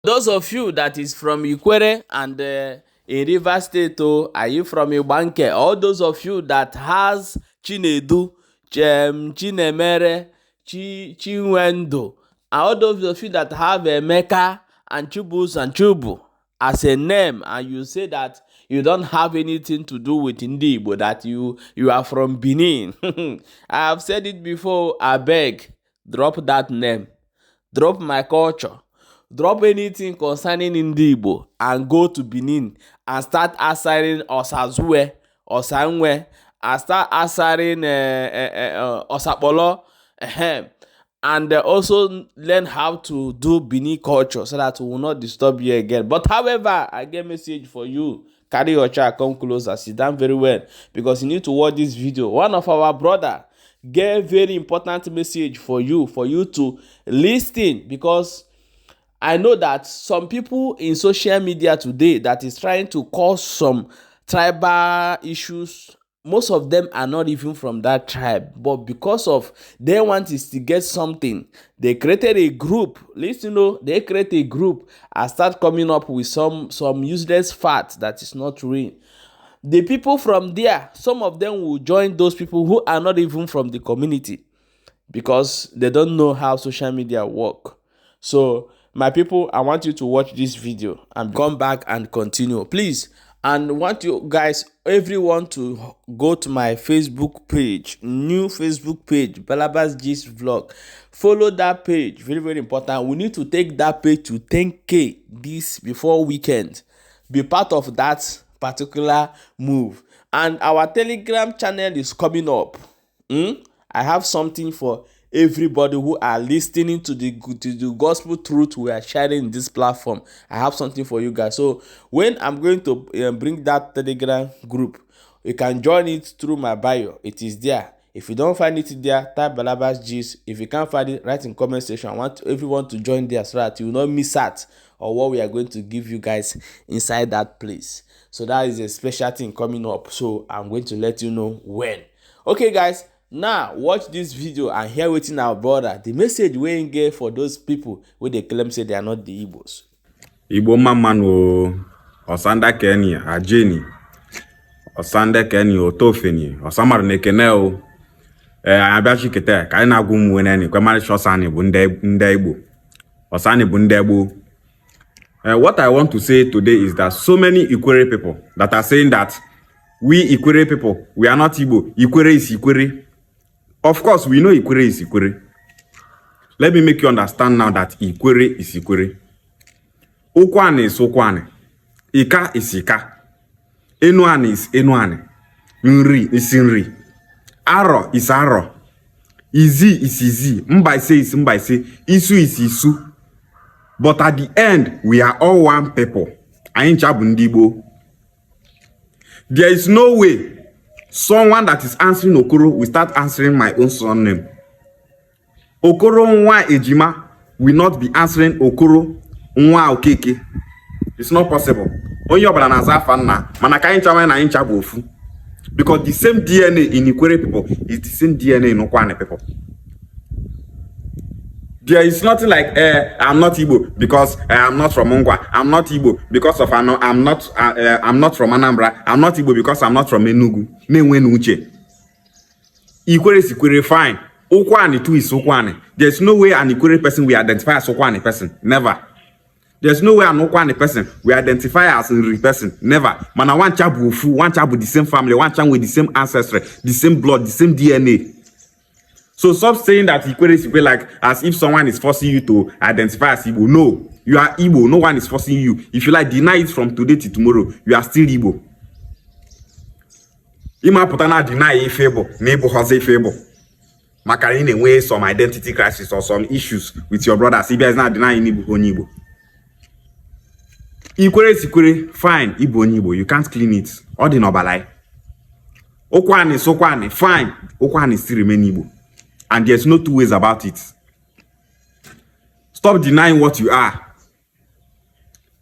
Those of you that is from Ikwere and in Rivers State, are you from Ibanke? All those of you that has Chinedu, Chinemere, Chinwendo, all those of you that have Emeka and Chubus and Chubu as a name, and you say that you don't have anything to do with Igbo, that you are from Benin. I have said it before. I beg, drop that name, drop my culture, drop anything concerning Igbo, and go to Benin and start answering Osazue, Osanwe, and start answering Osapolo, and also learn how to do Benin culture so that we will not disturb you again. But however, I get message for you. Carry your chair, come closer, sit down very well, because you need to watch this video. One of our brother get very important message for you to listen, because I know that some people in social media today that is trying to cause some tribal issues, most of them are not even from that tribe, but because of they want is to get something, they created a group. Listen, they create a group and start coming up with some useless facts that is not real. The people from there, some of them will join those people who are not even from the community, because they don't know how social media work. So my people, I want you to watch this video and come back and continue, please. And want you guys, everyone, to go to my Facebook page, new Facebook page, Balabas Gist Vlog. Follow that page, very, very important. We need to take that page to 10K this before weekend. Be part of that particular move. And our Telegram channel is coming up. I have something for everybody who are listening to the gospel truth we are sharing in this platform. I have something for you guys. So when I'm going to bring that Telegram group, you can join it through my bio. It is there. If you don't find it there, type Balabas Gist. If you can't find it, write in comment section. I want everyone to join there so that you will not miss out on what we are going to give you guys inside that place. So that is a special thing coming up. So I'm going to let you know when. Okay, guys. Now watch this video and hear wetin our brother, the message wey him get for those people wey dey claim say they are not the Igbos. Igbo mamano osanda keni ajeni osanda keni otofeni osamar nekene o abiachi kete ka ina gwu mu neni kwemari shosani bu nde Igbo osani bu nde Igbo. What I want to say today is that so many Ikwere people that are saying that we Ikwere people, we are not Igbo. Ikwere is Ikwere. Of course, we know Ikwere is Ikwere. Let me make you understand now that Ikwere is Ikwere. Okwane is Okwane. Ika is Ika. Enuane is Enuane. Nri is Nri. Aro is Aro. Izi is Izi. Mbaise is Mbaise. Isu is Isu. But at the end, we are all one people. Aincha Bundibo. There is no way someone that is answering Okoro will start answering my own son name. Okoro Nwa Ejima will not be answering Okoro Nwa Okeke. It's not possible. Only obala na zafanna, mana ka incha na incha bu ofu. Because the same DNA in Ikwere people is the same DNA in Okwane people. There is nothing like I'm not Igbo because I'm not from Mungwa. I'm not Igbo because of I'm not from Anambra. I'm not Igbo because I'm not from Enugu. Ikwere is Ikwere, fine. Okwane too is Okwane. There's no way an Ikwere person will identify as Okwane person. Never. There's no way an Okwane person will identify as a Nri person. Never. Man, one chabu fu, one chabu the same family, one chabu with the same ancestry, the same blood, the same DNA. So stop saying that Ikwere is Ikwere like as if someone is forcing you to identify as Igbo. No, you are Igbo. No one is forcing you. If you like, deny it from today to tomorrow. You are still Igbo. Ima putana deny Ifebo. Nebo has Ifebo. Makarine way some identity crisis or some issues with your brother. Ibia is not denying Igbo. Ikwere is Ikwere. Fine, Igbo. You can't clean it. All the nobalai. Okwane is Okwane. Fine. Okwane still remain Igbo. And there's no two ways about it. Stop denying what you are.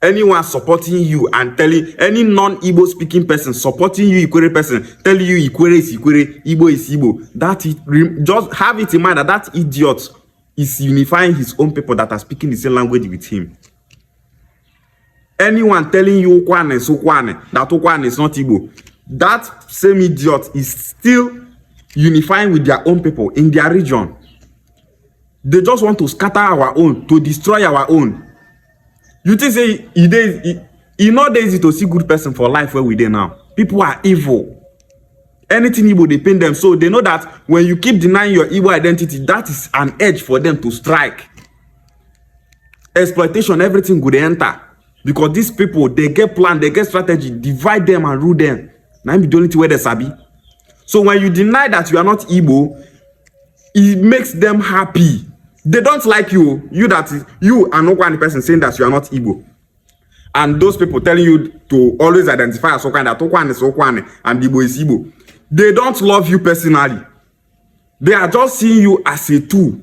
Anyone supporting you and telling any non-Igbo speaking person supporting you, Ikwere person, telling you Ikwere is Ikwere, Igbo is Igbo. Just have it in mind that that idiot is unifying his own people that are speaking the same language with him. Anyone telling you Ukwane, Sukwane, that Ukwane is not Igbo, that same idiot is still unifying with their own people in their region. They just want to scatter our own, to destroy our own. You think say e not easy to see good person for life where we dey now. People are evil. Anything Igbo, they paint them. So they know that when you keep denying your Igbo identity, that is an edge for them to strike. Exploitation, everything would enter. Because these people, they get plan, they get strategy, divide them and rule them. Now be the only thing where they sabi. So when you deny that you are not Igbo, it makes them happy. They don't like you. You and no one person saying that you are not Igbo. And those people telling you to always identify as Okwane, that Okwane is Okwane and Igbo is Igbo. They don't love you personally. They are just seeing you as a tool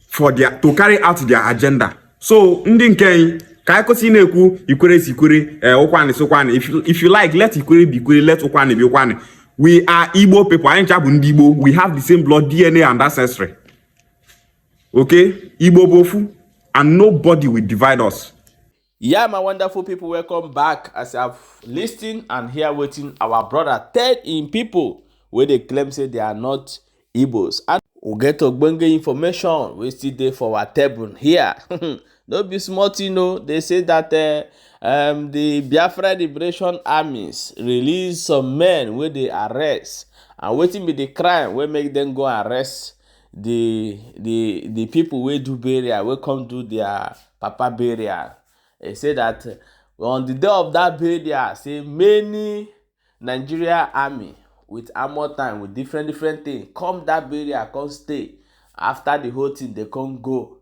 for to carry out their agenda. So, ndị nke ka ikosi na-ekwu Ikwere is Ikwere, Okwane is Okwane. If you like, let Ikwere be Ikwere, let Okwane be Okwane. We are Igbo people. Anyị ncha bụ ndị Igbo. We have the same blood, DNA, and ancestry. Okay? Igbo bofu, and nobody will divide us. Yeah, my wonderful people, welcome back. As I've listened and here waiting our brother tell in people where they claim say they are not Igbos. And we get ogbonge information we still there for our table here. No be smart, you know. They say that the Biafra Liberation Armies release some men where they arrest, and waiting be the crime where make them go arrest the people where do burial, where come do their papa burial. They say that on the day of that burial, say many Nigeria army with armor time, with different things, come that burial, come stay. After the whole thing, they come go.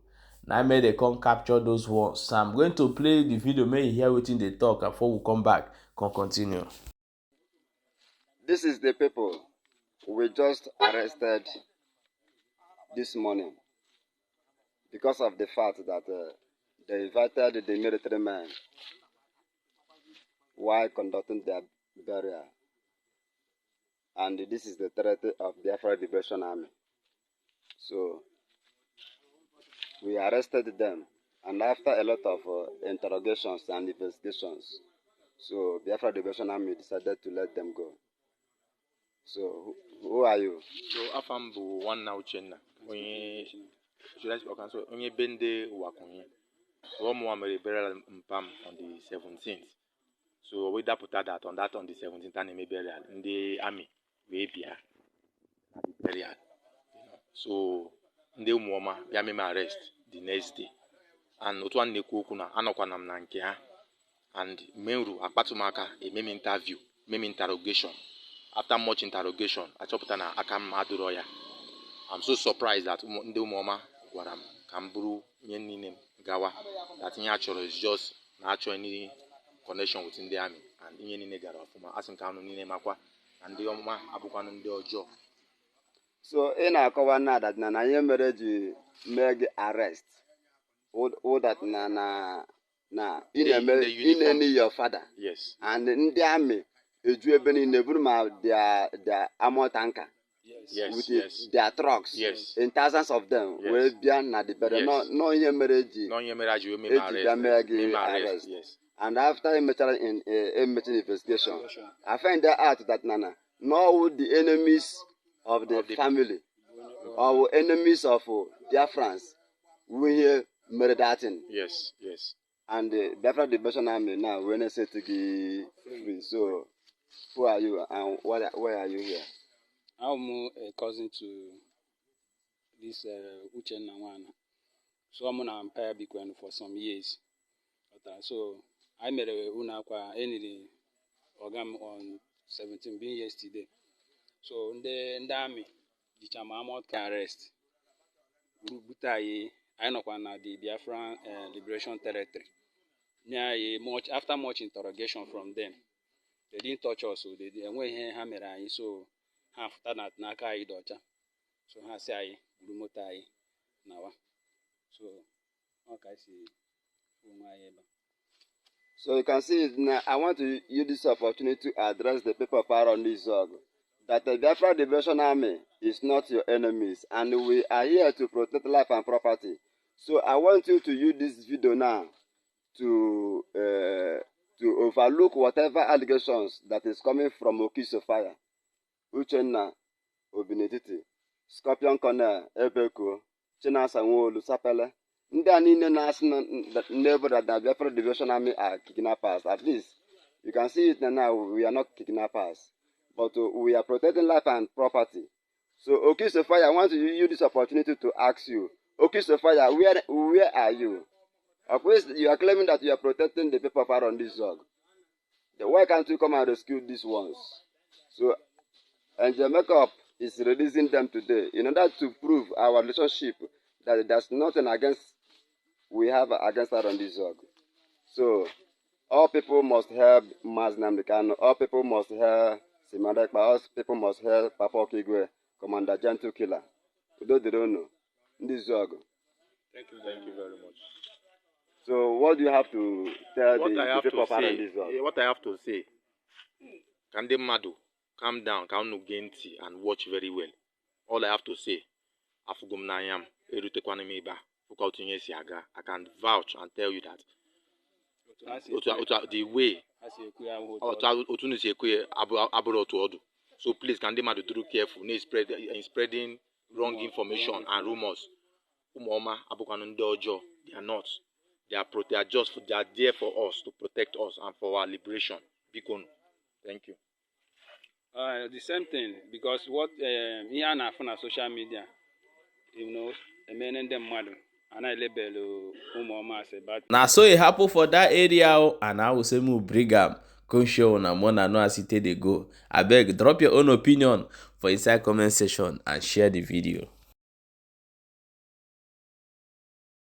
Now may they come capture those ones. So I'm going to play the video, may you hear wetin they talk, and before we come back, can continue. This is the people we just arrested this morning because of the fact that they invited the military men while conducting their burial. And this is the threat of the Biafra Liberation Army. So we arrested them, and after a lot of interrogations and investigations, so the Biafra Liberation Army decided to let them go. So who are you? So afambu one now Uchenna. Onye bende wakunye. Romu amere burial mpam on the 17th. So we put that on the 17th and me burial in the army we be burial. So ndị ụmụọma bịa mee arrest the next day, and otu an na-ekwu okwu na anọkwana m na nke ha, and menru akpatumaka ememe interview, meme interrogation. After much interrogation, achọpụta na aka m adụrọ ya. I'm so surprised that ndị ụmụọma gwara m ka m bụrụ ihe niile m gawa, that ihe a chọrọ is just na achọ any connection with ndị army, and ihe niile gara ọfụma. Asị m ka anụ niile makwa na ndị ọma abụkwanụ ndị ọjọọ. So in our cover now that na ye marriage make arrest. All that na in any your father. Yes. And in the army, you been in the room their armor tanker. Yes. With their trucks. Yes. In thousands of them. Yes. Will be at the better. Yes. No ye marriage. No ye marriage we may arrest. Yes. And after a making investigation, I find out that no the enemies of the family or enemies of Biafrans we here murdering. Yes. And the Biafra Liberation Army now when I say to be free. So who are you and where are you here? I'm a cousin to this Uchenna one. So I'm on Empire Bitcoin for some years. So I made a unakwa any organ on 17 being yesterday. So in the army, the Chamamot can arrest. Butai, I know one the Biafran Liberation Territory. After much interrogation from them, they didn't touch us. So they went here hammer so after that naka idocha. So I say Brumotai now. So okay, see. So you can see now, I want to use this opportunity to address the people around this zone. That the Biafra Liberation Army is not your enemies, and we are here to protect life and property. So I want you to use this video now to overlook whatever allegations that is coming from Okisofaya, Uchenna Obinetiti, Scorpion Cornell, Ebeko, Chinasa Nwolu, Sapele. Ndị a niile na-asị neighbor that the Biafra Liberation Army are kidnappers. At least you can see it now. We are not kidnappers, but we are protecting life and property. So Okisofaya, I want to use this opportunity to ask you, Okisofaya, where are you? Of course, you are claiming that you are protecting the people around this zone. Why can't you come and rescue these ones? So, Angel Makeup is releasing them today in order to prove our relationship that there's nothing we have against her on this zone. So, all people must help Maznam Kanu. All people must help Simadekpa. All people must help Papa Okigwe, Commander Gentle Killer. Though they don't know. This zone. Thank you very much. So, what do you have to tell the people around this zone? What I have to say, Kande Madu, calm down, Kanu Genti, and watch very well. All I have to say, Afugum Nayam, Erute Kwanemiba, Fukautinye Siaga, I can vouch and tell you that the way so please can they do careful spreading wrong information and rumors. They are not. They are there for us to protect us and for our liberation. Thank you. The same thing, because what here on social media, them mad. And I label na so e happen for that area and I will say mu bring am come show una more na know as e take dey go. Abeg drop your own opinion for inside comment section and share the video.